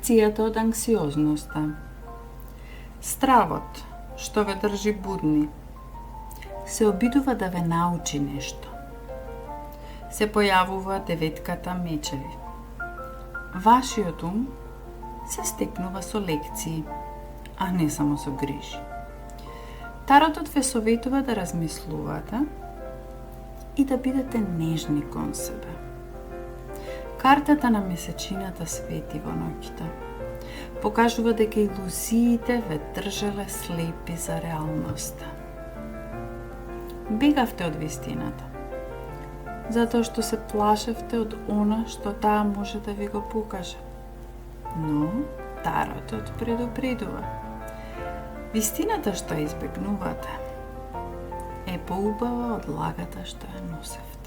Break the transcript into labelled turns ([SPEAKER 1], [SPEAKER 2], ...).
[SPEAKER 1] Лекцијата од анксиозноста. Стравот, што ве држи будни, се обидува да ве научи нешто. Се појавува деветката мечеви. Вашиот ум се стекнува со лекции, а не само со грижи. Таротот ве советува да размислувате и да бидете нежни кон себе. Картата на месечината свети во ноќта. Покажува дека илузиите ве држеле слепи за реалноста. Бегавте од вистината, затоа што се плашевте од она што таа може да ви го покаже. Но таротот предупредува. Вистината што ја избегнувате е поубава од лагата што ја носевте.